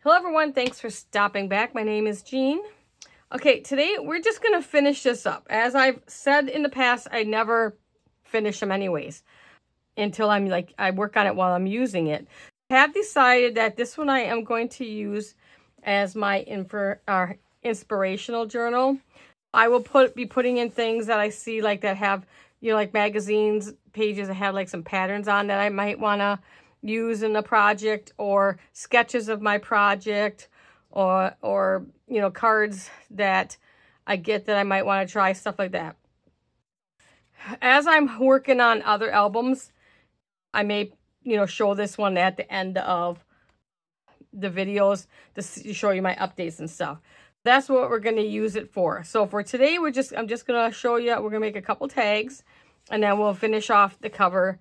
Hello everyone, thanks for stopping back. My name is Jean. Okay, today we're just going to finish this up. As I've said in the past, I never finish them anyways until I work on it while I'm using it. I have decided that this one I am going to use as my inspirational journal. I will be putting in things that I see that have, like magazines, pages that have like some patterns on that I might want to use in the project, or sketches of my project, or cards that I get that I might want to try, stuff like that. As I'm working on other albums, I may show this one at the end of the videos to show you my updates and stuff. That's what we're going to use it for. So for today, I'm just going to show you, we're going to make a couple tags, and then we'll finish off the cover.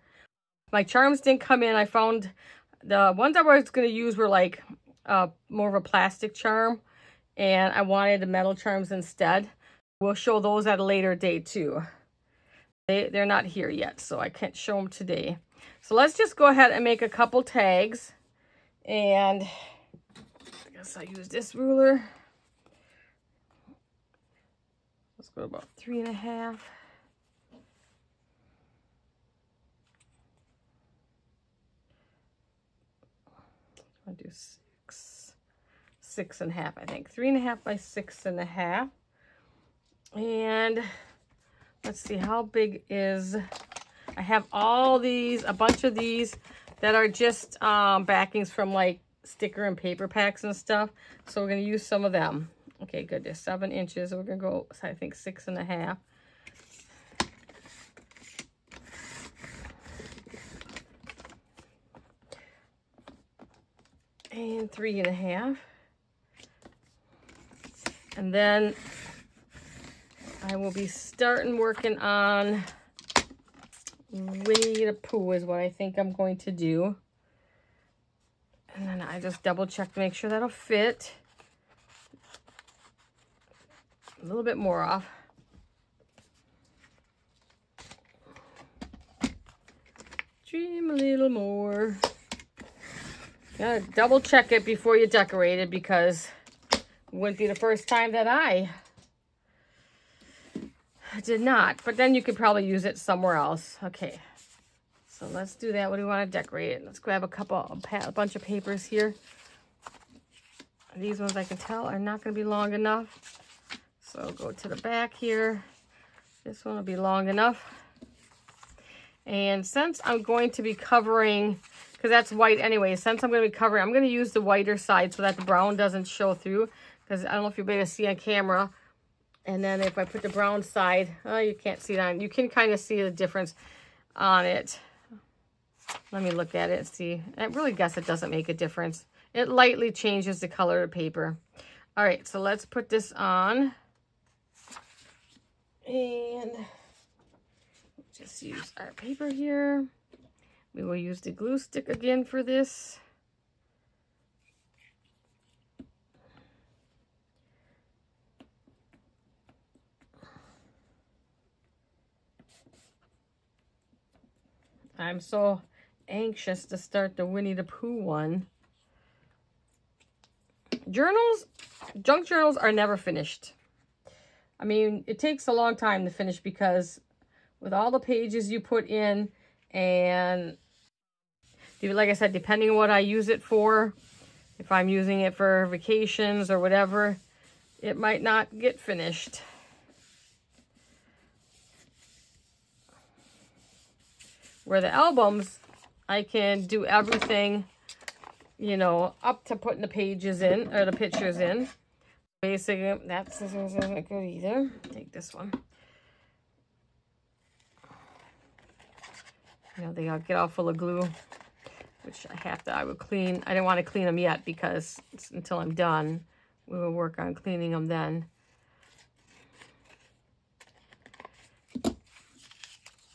My charms didn't come in. I found the ones I was going to use were like more of a plastic charm, and I wanted the metal charms instead. We'll show those at a later date too. They're not here yet, so I can't show them today. So let's just go ahead and make a couple tags. And I guess I'll use this ruler. Let's go about 3.5. I'll do 6.5, I think. 3.5 by 6.5. And let's see, how big is... I have all these, a bunch of these that are just backings from like sticker and paper packs and stuff. So we're going to use some of them. Okay, good. There's 7 inches. We're going to go, I think, 6.5. And 3.5. And then I will be starting working on Winnie the Pooh is what I think I'm going to do. And then I just double check to make sure that'll fit. A little bit more off. Dream a little more. Gotta double check it before you decorate it, because it wouldn't be the first time that I did not. But then you could probably use it somewhere else. Okay, so let's do that. What do we want to decorate it? Let's grab a bunch of papers here. These ones I can tell are not going to be long enough. So go to the back here. This one will be long enough. And since I'm going to be covering, because that's white anyway, since I'm going to be covering, I'm going to use the whiter side so that the brown doesn't show through. Because I don't know if you'll be able to see on camera. And then if I put the brown side, oh, you can't see it on. You can kind of see the difference on it. Let me look at it and see. I really guess it doesn't make a difference. It lightly changes the color of the paper. All right, so let's put this on. And just use our paper here. We will use the glue stick again for this. I'm so anxious to start the Winnie the Pooh one. Junk journals are never finished. I mean, it takes a long time to finish, because with all the pages you put in, and like I said, depending on what I use it for, if I'm using it for vacations or whatever, it might not get finished. Where the albums, I can do everything, up to putting the pages in, or the pictures in. Basically, that scissors isn't good either. Take this one. They all get all full of glue, which I would clean. I didn't want to clean them yet, because until I'm done, we will work on cleaning them then.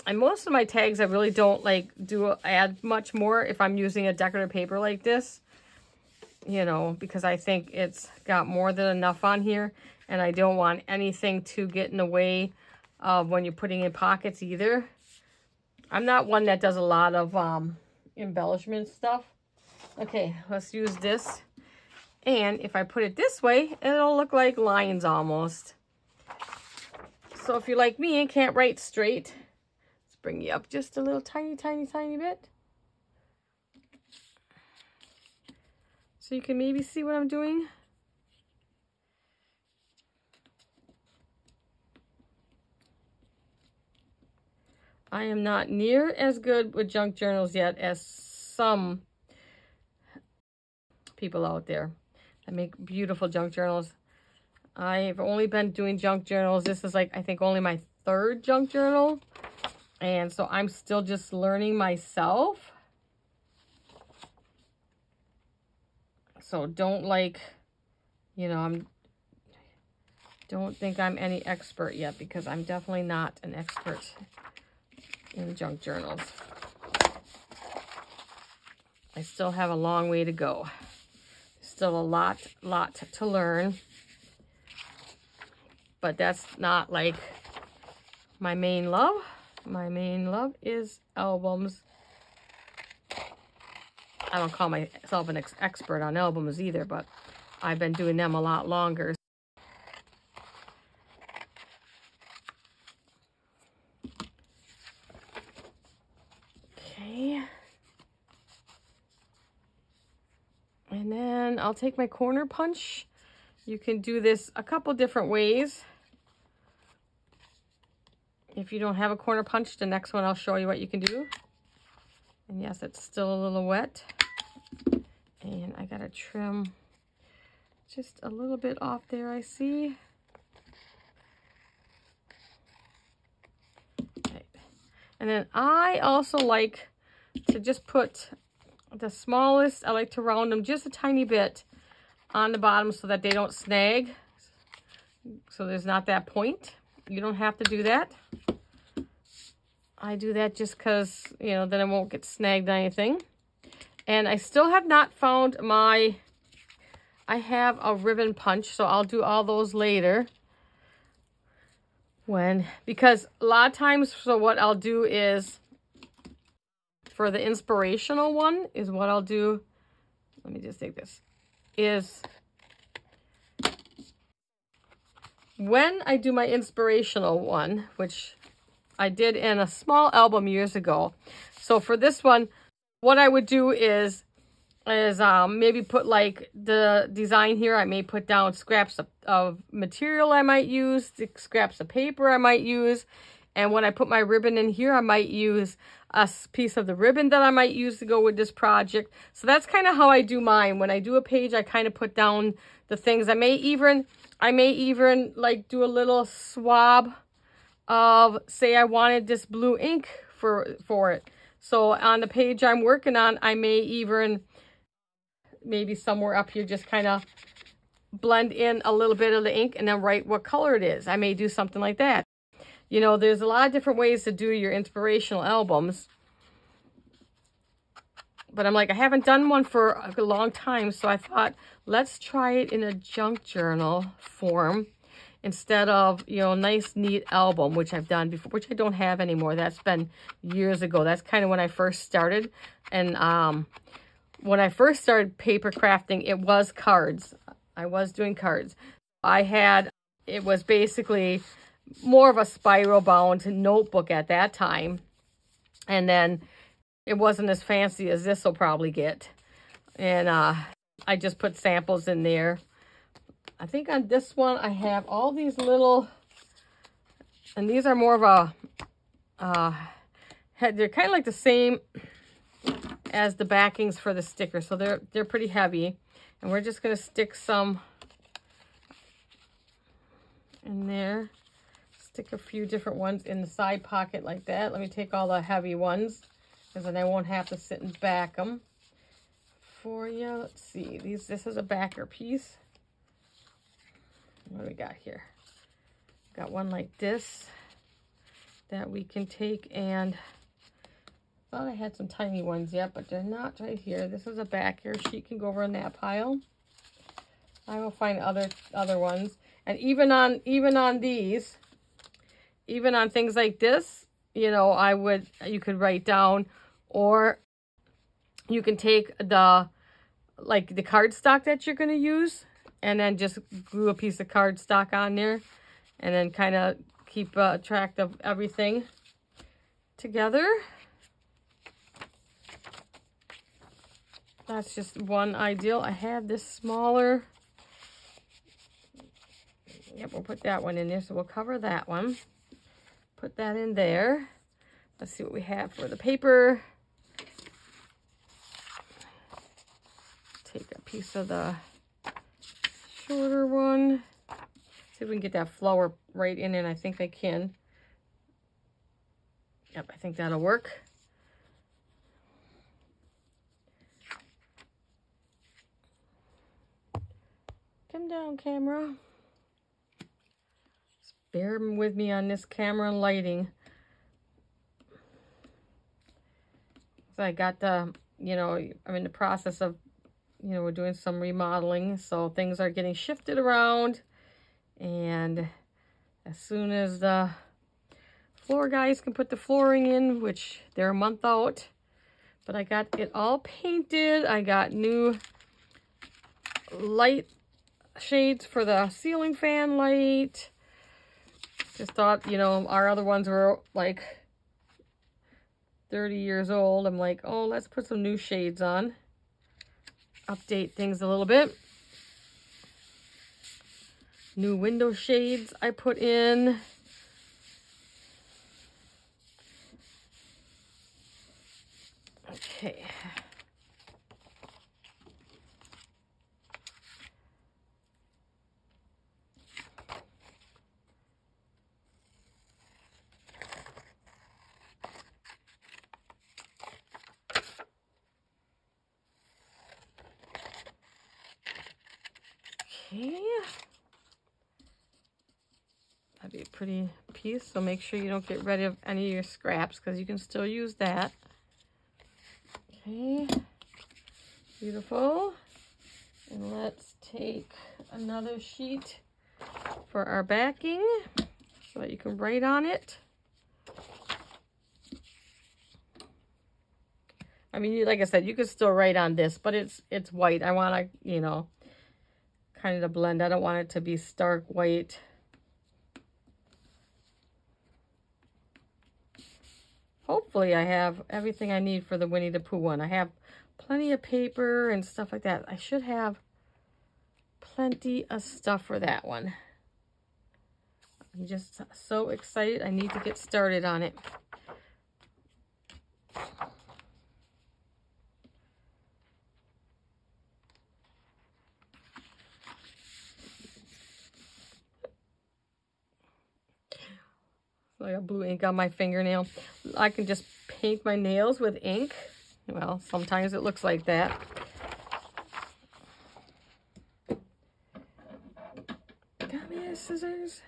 And most of my tags, I really don't add much more if I'm using a decorative paper like this, because I think it's got more than enough on here, and I don't want anything to get in the way of when you're putting in pockets either. I'm not one that does a lot of embellishment stuff. Okay, let's use this. And if I put it this way, it'll look like lines almost. So if you're like me and can't write straight, let's bring you up just a little tiny bit. So you can maybe see what I'm doing. I am not near as good with junk journals yet as some people out there that make beautiful junk journals. I've only been doing junk journals. This is like, I think, only my 3rd junk journal. And so I'm still just learning myself. So don't don't think I'm any expert yet, because I'm definitely not an expert in junk journals. I still have a long way to go. Still a lot to learn. But that's not like my main love. My main love is albums. I don't call myself an expert on albums either, but I've been doing them a lot longer. Okay. And then I'll take my corner punch. You can do this a couple different ways. If you don't have a corner punch, the next one I'll show you what you can do. And yes, it's still a little wet. And I gotta trim just a little bit off there, I see. Okay. And then I also like to just put the smallest, I like to round them just a tiny bit on the bottom so that they don't snag. So there's not that point. You don't have to do that. I do that just because, you know, then it won't get snagged on anything. And I still have not found I have a ribbon punch, so I'll do all those later. Because a lot of times, so what I'll do is, for the inspirational one, is what I'll do, let me just take this, is when I do my inspirational one, which I did in a small album years ago. So for this one, what I would do is maybe put like the design here. I may put down scraps of material I might use, scraps of paper I might use. And when I put my ribbon in here, I might use a piece of the ribbon that I might use to go with this project. So that's kind of how I do mine. When I do a page, I kind of put down the things. I may even like do a little swab of, say I wanted this blue ink for it. So on the page I'm working on, I may even, maybe somewhere up here, just kind of blend in a little bit of the ink and then write what color it is. I may do something like that. You know, there's a lot of different ways to do your inspirational albums. But I'm like, I haven't done one for a long time, so I thought, let's try it in a junk journal form instead of, you know, nice, neat album, which I've done before, which I don't have anymore. That's been years ago. That's kind of when I first started. And when I first started paper crafting, it was cards. I was doing cards. It was basically more of a spiral bound notebook at that time. And then it wasn't as fancy as this will probably get. And I just put samples in there. I think on this one, I have all these little, and these are more of a, they're kind of like the same as the backings for the sticker. So they're pretty heavy. And we're just going to stick some in there. Stick a few different ones in the side pocket like that. Let me take all the heavy ones, because then I won't have to sit and back them for you. Let's see. This is a backer piece. What do we got here? Got one like this that we can take, and I thought I had some tiny ones yet, but they're not right here. This is a backer. She can go over in that pile. I will find other ones. And even on these, even on things like this, you know, you could write down, or you can take the like the cardstock that you're going to use, and then just glue a piece of cardstock on there, and then kind of keep track of everything together. That's just one ideal. I have this smaller. Yep, we'll put that one in there. So we'll cover that one. Put that in there. Let's see what we have for the paper. Take a piece of the shorter one. See if we can get that flower right in, and I think I can. Yep, I think that'll work. Come down, camera. Just bear with me on this camera and lighting. So I got the, you know, I'm in the process of, you know, we're doing some remodeling, so things are getting shifted around. And as soon as the floor guys can put the flooring in, which they're a month out, but I got it all painted. I got new light shades for the ceiling fan light. Just thought, you know, our other ones were like 30 years old. I'm like, oh, let's put some new shades on. Update things a little bit. New window shades I put in. Okay. Okay. That'd be a pretty piece, so make sure you don't get rid of any of your scraps because you can still use that. Okay, beautiful. And let's take another sheet for our backing so that you can write on it. I mean, like I said, you could still write on this, but it's white. I want to, you know, kind of the blend. I don't want it to be stark white. Hopefully I have everything I need for the Winnie the Pooh one. I have plenty of paper and stuff like that. I should have plenty of stuff for that one. I'm just so excited. I need to get started on it. I got blue ink on my fingernail. I can just paint my nails with ink. Well, sometimes it looks like that. Got me a scissors.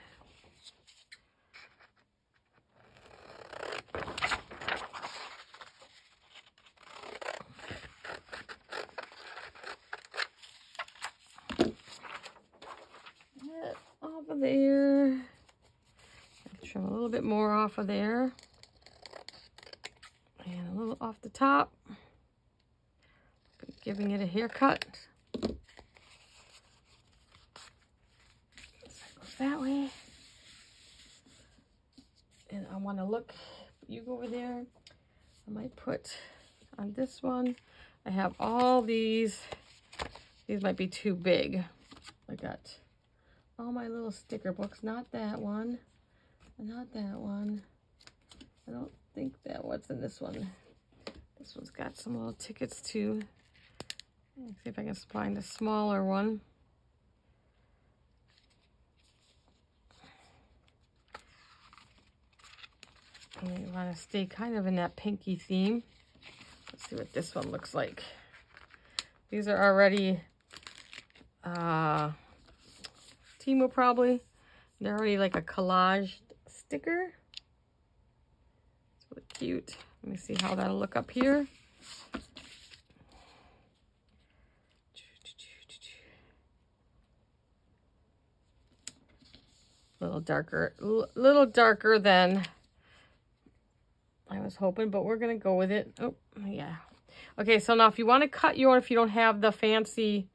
Get off of there. Trim a little bit more off of there and a little off the top, giving it a haircut. So it goes that way, and I want to look, you go over there. I might put on this one, I have all these might be too big. I got all my little sticker books, not that one. Not that one. I don't think that what's in this one. This one's got some little tickets too. Let's see if I can find a smaller one. And you want to stay kind of in that pinky theme. Let's see what this one looks like. These are already Timo probably. They're already like a collage sticker. It's really cute. Let me see how that'll look up here. A little darker than I was hoping, but we're gonna go with it. Oh yeah, Okay, so now if you want to cut your own, if you don't have the fancy,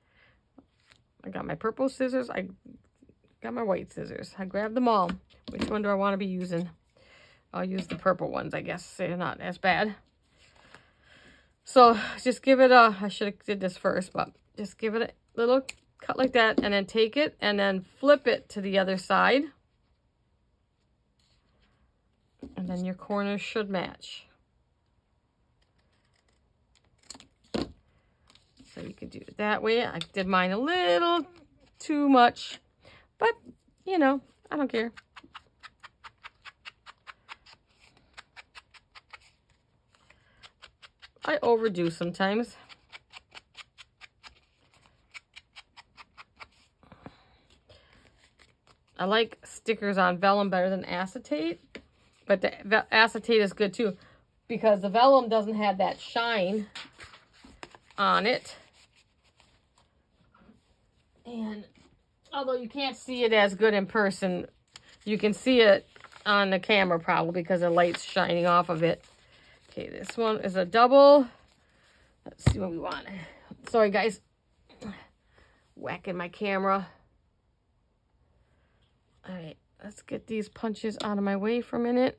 I got my purple scissors, I got my white scissors. I grabbed them all. Which one do I want to be using? I'll use the purple ones, I guess. They're not as bad. So just give it a, I should have did this first, but just give it a little cut like that, and then take it and then flip it to the other side. And then your corners should match. So you can do it that way. I did mine a little too much, but you know, I don't care. I overdo sometimes. I like stickers on vellum better than acetate, but the acetate is good too because the vellum doesn't have that shine on it. And although you can't see it as good in person, you can see it on the camera probably because the light's shining off of it. Okay, this one is a double. Let's see what we want. Sorry, guys. Whacking my camera. All right, let's get these punches out of my way for a minute.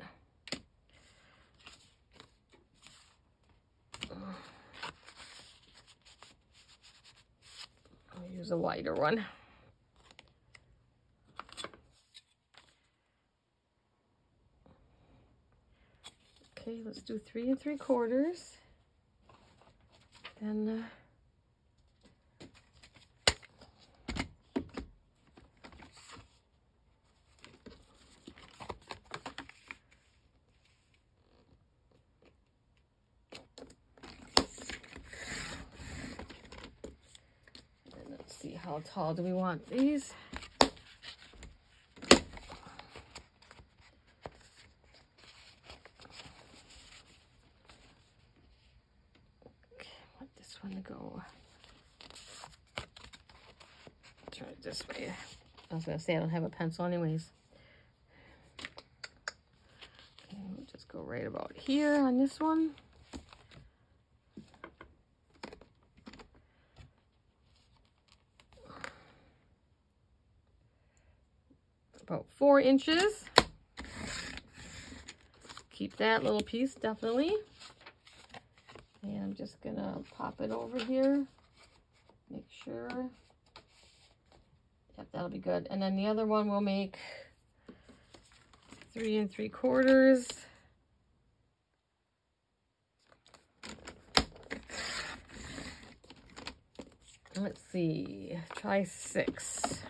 I'll use a wider one. Okay, let's do 3 3/4. Then let's see, how tall do we want these? One to go. Turn it this way. I was gonna say I don't have a pencil anyways. Okay, we'll just go right about here on this one. About 4 inches. Keep that little piece definitely. And I'm just gonna pop it over here, make sure. Yep, that'll be good. And then the other one we'll make 3 3/4. Let's see, try 6.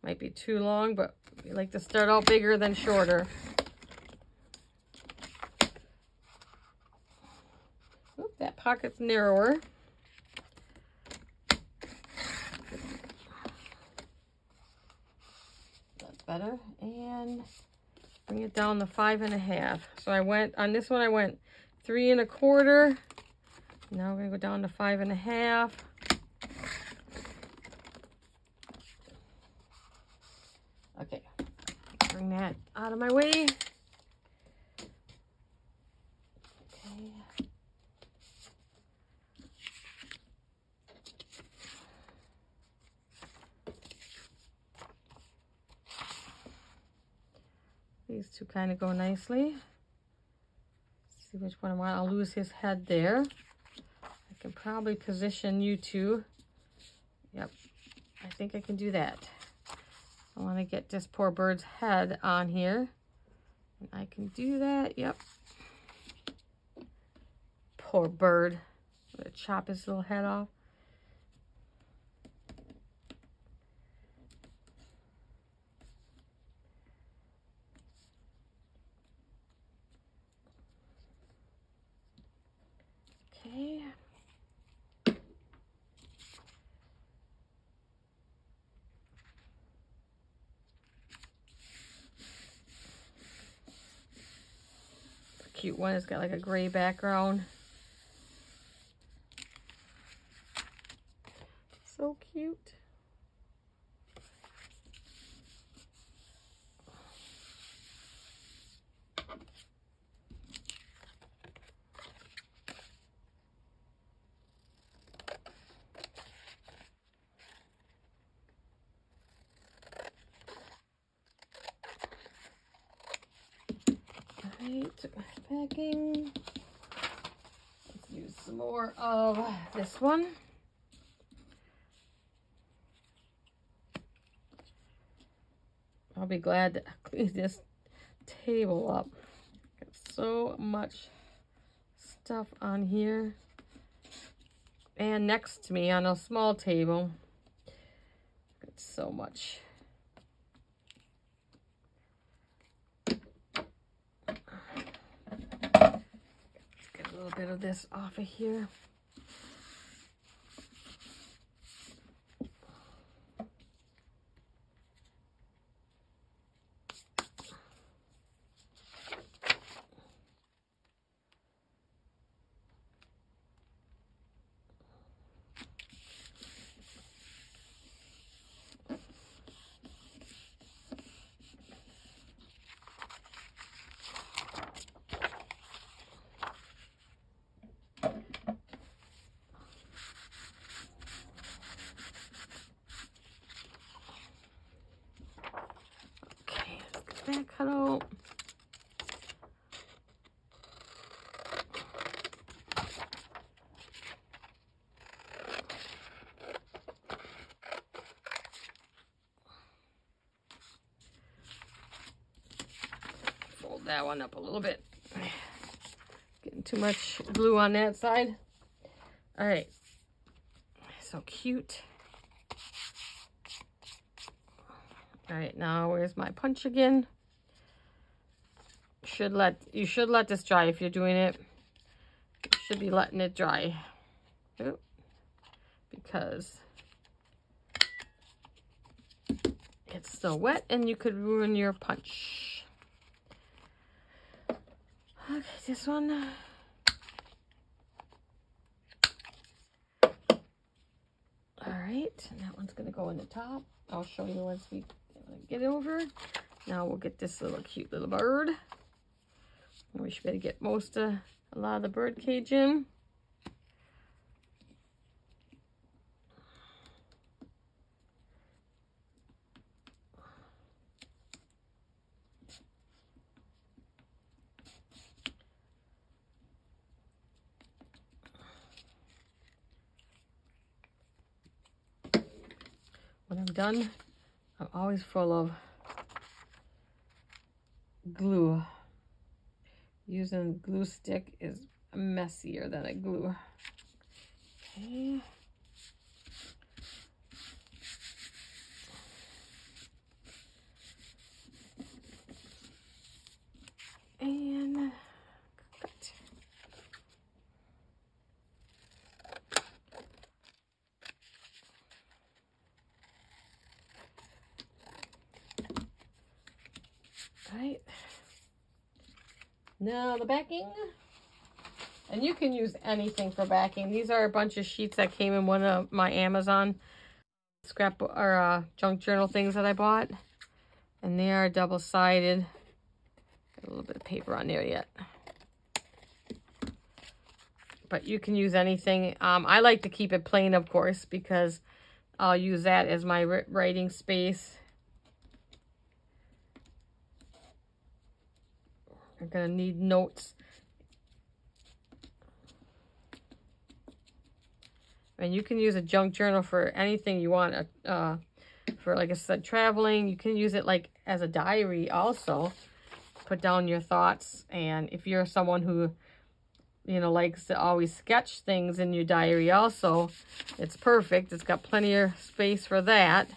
Might be too long, but we like to start out bigger than shorter. That pocket's narrower. That's better. And bring it down to 5 1/2. So I went, on this one I went 3 1/4. Now we're gonna go down to 5 1/2. Okay, bring that out of my way. These two kind of go nicely. Let's see which one I want. I'll lose his head there. I can probably position you two. Yep, I think I can do that. I want to get this poor bird's head on here. And I can do that, yep. Poor bird. I'm going to chop his little head off. Okay. Cute one. It's got like a gray background. So cute. Okay, took my packing. Let's use some more of this one. I'll be glad to clean this table up. Got so much stuff on here. And next to me on a small table. Got so much. Let's get a little bit of this off of here. That cut out. Fold that one up a little bit. Getting too much glue on that side. All right. So cute. All right, now where's my punch again? You should let this dry if you're doing it. You should be letting it dry. Oop. Because it's still wet and you could ruin your punch. Okay, this one. All right, and that one's gonna go in the top. I'll show you once we get over. Now we'll get this little cute little bird. We should better get a lot of the bird cage in. When I'm done, I'm always full of glue. Using a glue stick is messier than a glue. Okay. And cut. All right. Now the backing, and you can use anything for backing. These are a bunch of sheets that came in one of my Amazon scrap or junk journal things that I bought, and they are double-sided. Got a little bit of paper on there yet, but you can use anything. I like to keep it plain, of course, because I'll use that as my writing space. I'm gonna need notes. And you can use a junk journal for anything you want. For, like I said, traveling. You can use it like as a diary also. Put down your thoughts. And if you're someone who, you know, likes to always sketch things in your diary also, it's perfect. It's got plenty of space for that.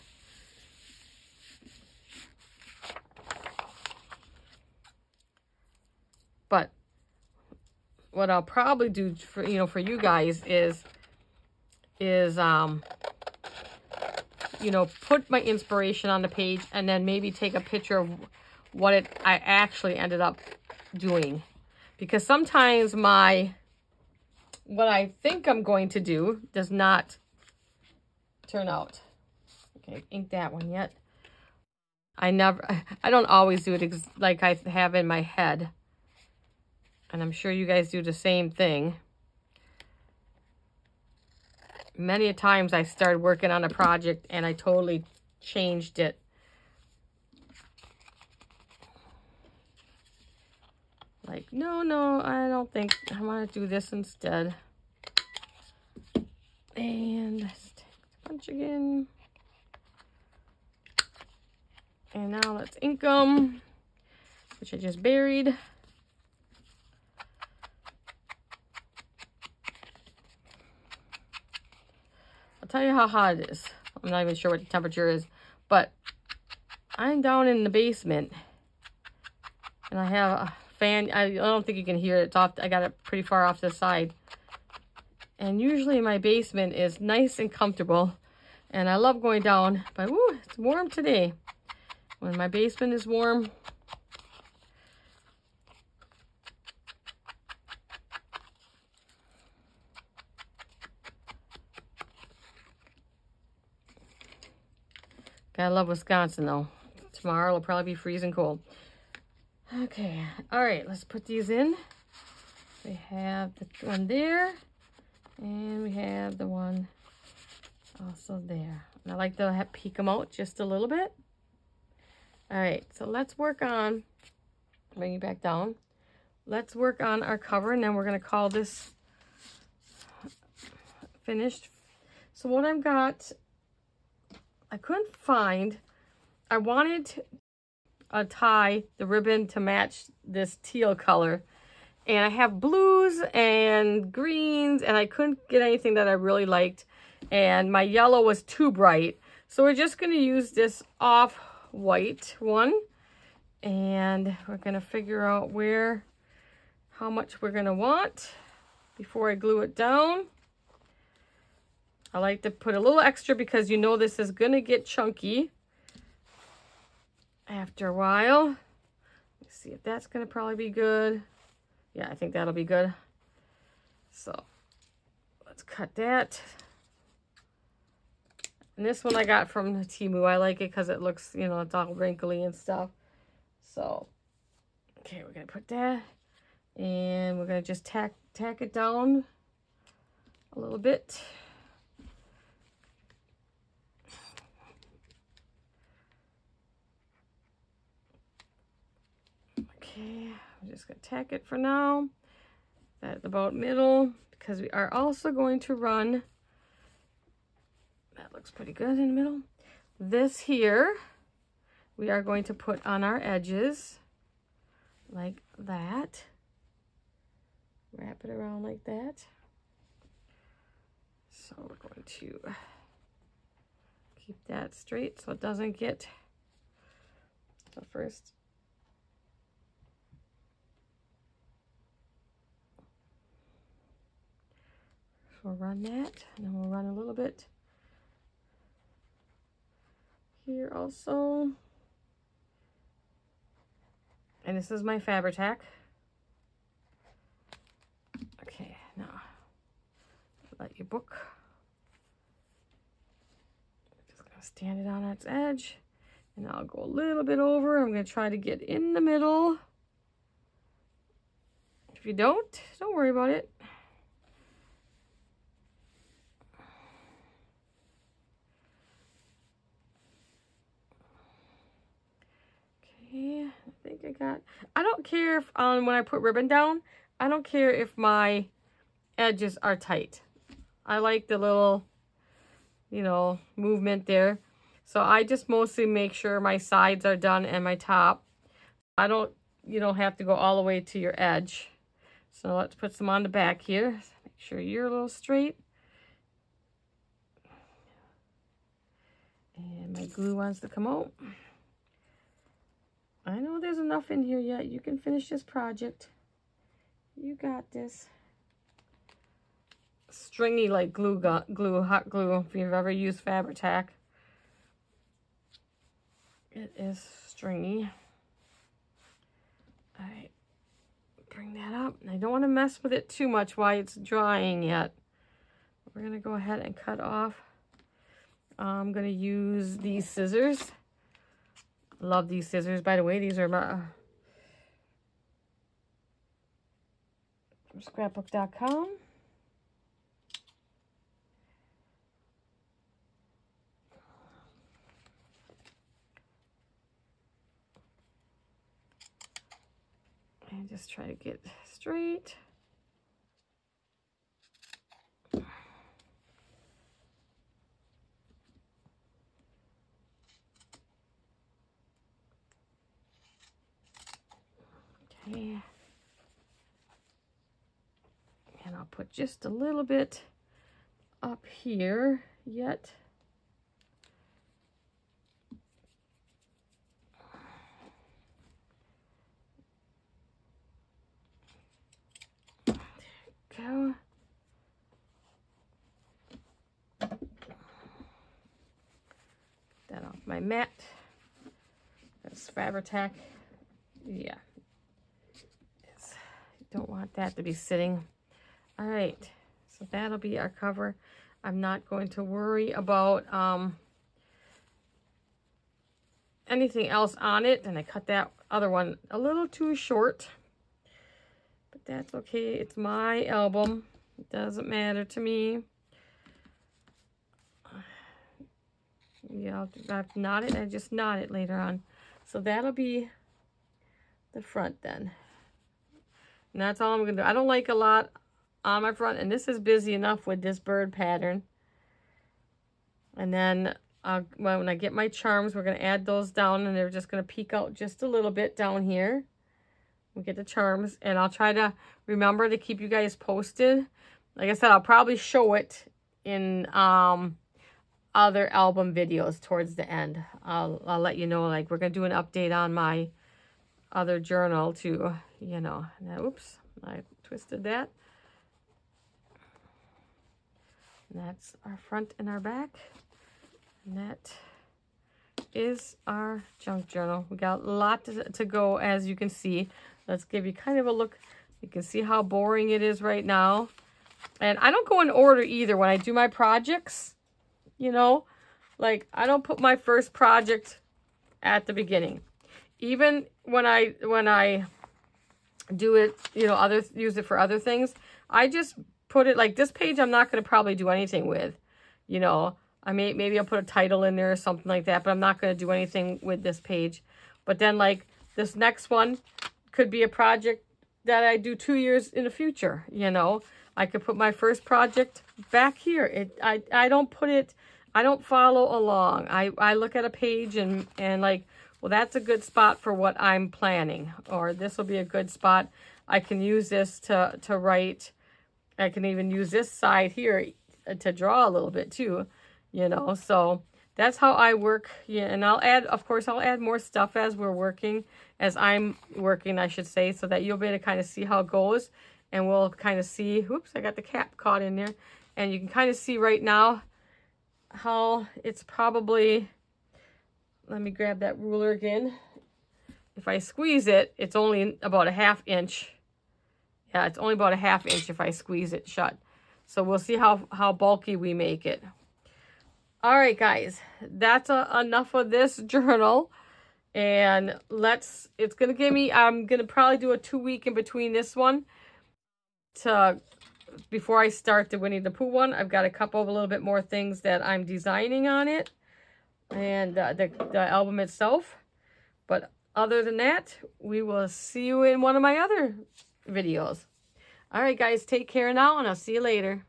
But what I'll probably do for, for you guys is put my inspiration on the page and then maybe take a picture of what I actually ended up doing. Because sometimes what I think I'm going to do does not turn out. Okay, ink that one yet. I don't always do it like I have in my head. And I'm sure you guys do the same thing. Many a times I started working on a project and I totally changed it No, I don't think I want to do this instead. And let's take the punch again. And now let's ink them, which I just buried. I'll tell you how hot it is. I'm not even sure what the temperature is, but I'm down in the basement and I have a fan. I don't think you can hear it. It's off. I got it pretty far off the side. And usually my basement is nice and comfortable and I love going down, but woo, it's warm today. When my basement is warm, gotta love Wisconsin though. Tomorrow it'll probably be freezing cold. Okay, all right, let's put these in. We have the one there, and we have the one also there. And I like to peek them out just a little bit. All right, so let's work on, bring it back down. Let's work on our cover, and then we're gonna call this finished. So what I've got, I couldn't find, I wanted to tie the ribbon to match this teal color. And I have blues and greens, and I couldn't get anything that I really liked. And my yellow was too bright. So we're just gonna use this off-white one. And we're gonna figure out how much we're gonna want before I glue it down. I like to put a little extra because you know this is gonna get chunky after a while. Let's see if that's gonna probably be good. Yeah, I think that'll be good. So let's cut that. And this one I got from Temu. I like it because it looks, you know, it's all wrinkly and stuff. So, okay, we're gonna put that, and we're gonna just tack it down a little bit. Okay, I'm just gonna tack it for now. At about middle, because we are also going to run, that looks pretty good in the middle. This here, we are going to put on our edges like that. Wrap it around like that. So we're going to keep that straight so it doesn't get, so first, we'll run that, and then we'll run a little bit here also. And this is my Fabri-Tac. Okay, now let your book. Just gonna stand it on its edge, and I'll go a little bit over. I'm gonna try to get in the middle. If you don't worry about it. I think I don't care if when I put ribbon down, I don't care if my edges are tight. I like the little, you know, movement there. So I just mostly make sure my sides are done and my top. You don't have to go all the way to your edge. So let's put some on the back here. Make sure you're a little straight. And my glue wants to come out. I know there's enough in here yet. You can finish this project. You got this. Stringy like hot glue, if you've ever used Fabri-Tac. It is stringy. All right, bring that up. I don't want to mess with it too much while it's drying yet. We're gonna go ahead and cut off. I'm gonna use these scissors. Love these scissors, by the way. These are my from scrapbook.com. And just try to get straight. Okay. And I'll put just a little bit up here yet. There we go. That off my mat. That's Fabri. Yeah. Don't want that to be sitting. All right, so that'll be our cover. I'm not going to worry about anything else on it. And I cut that other one a little too short, but that's okay. It's my album. It doesn't matter to me. Yeah, I've knotted. I just knot it later on. So that'll be the front then. And that's all I'm going to do. I don't like a lot on my front. And this is busy enough with this bird pattern. And then when I get my charms, we're going to add those down. And they're just going to peek out just a little bit down here. We'll get the charms. And I'll try to remember to keep you guys posted. Like I said, I'll probably show it in other album videos towards the end. I'll let you know. Like, we're going to do an update on my other journal too, you know. Now, oops, I twisted that. And that's our front and our back. And that is our junk journal. We got a lot to go, as you can see. Let's give you kind of a look. You can see how boring it is right now. And I don't go in order either when I do my projects, you know. Like, I don't put my first project at the beginning. Even when I do it, you know, use it for other things, I just put it like this page. I'm not going to probably do anything with, you know. Maybe I'll put a title in there or something like that, but I'm not going to do anything with this page. But then, like, this next one could be a project that I do 2 years in the future, you know. I could put my first project back here. I don't put it, I don't follow along. I look at a page and like, well, that's a good spot for what I'm planning, or this will be a good spot. I can use this to write. I can even use this side here to draw a little bit too, you know. So that's how I work. Yeah, and I'll add, of course, I'll add more stuff as we're working, as I'm working, I should say, so that you'll be able to kind of see how it goes. And we'll kind of see, oops, I got the cap caught in there. And you can kind of see right now how it's probably, let me grab that ruler again. If I squeeze it, it's only about a 1/2 inch. Yeah, it's only about a 1/2 inch if I squeeze it shut. So we'll see how bulky we make it. All right, guys, that's enough of this journal. And it's going to give me, I'm going to probably do a 2-week in between this one. Before I start the Winnie the Pooh one. I've got a little bit more things that I'm designing on it, and the album itself. But other than that, we will see you in one of my other videos. All right, guys, take care now, and I'll see you later.